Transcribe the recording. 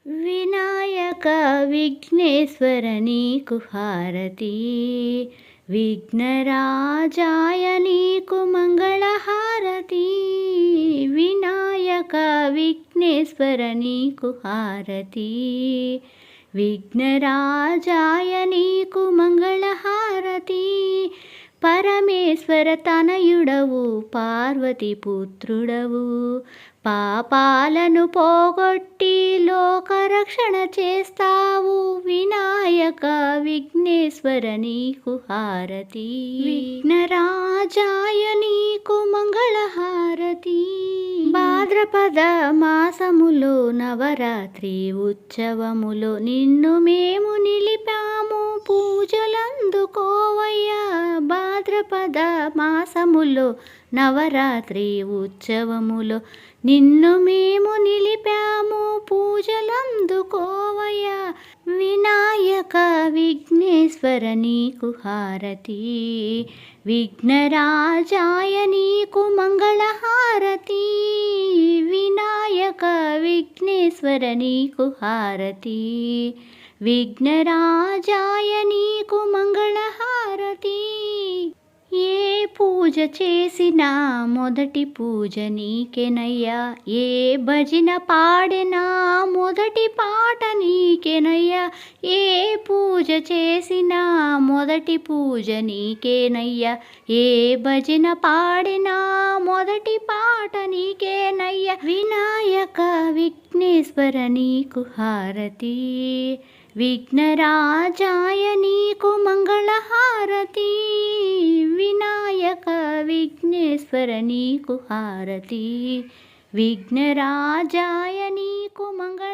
వినాయక విఘ్నేశ్వర నీకు హారతి, విఘ్నరాజాయ నీకు మంగళహారతి. వినాయక విఘ్నేశ్వర నీకు హారతి, విఘ్నరాజాయ నీకు మంగళహారతి. పరమేశ్వర తనయుడవు పార్వతి పుత్రుడవు, పాపాలను పోగొట్టి లోకరక్షణ చేస్తావు. వినాయక విఘ్నేశ్వర నీకు హారతి, విఘ్నరాజాయ నీకు మంగళహారతి. భాద్రపద మాసములో నవరాత్రి ఉత్సవములో నిన్ను మేము నిలిపాము, పూజలందుకోవయ్యా. భాద్రపద మాసములో నవరాత్రి ఉత్సవములో నిన్ను మేము నిలిపాము, పూజలందుకోవయ్యా. వినాయక విఘ్నేశ్వర నీకు హారతి, విఘ్నరాజాయ నీకు మంగళహారతి. వినాయక విఘ్నేశ్వర నీకు హారతి, విఘ్నరాజాయ నీకు మంగళహారతి. ఏ పూజ చేసినా మొదటి పూజ నీకెనయ్యా, ఏ భజన పాడినా మొదటి పాట నీకెనయ్యా. ఏ పూజ చేసినా మొదటి పూజ నీకేనయ్యా, ఏ భజన పాడినా మొదటి పాట నీకేనయ్యా. వినాయక విఘ్నేశ్వర నీకు హారతి, విఘ్నరాజాయ నీకు మంగళహారతి. వినాయక విఘ్నేశ్వర నీకు హారతి, విఘ్నరాజాయ నీకు మంగళ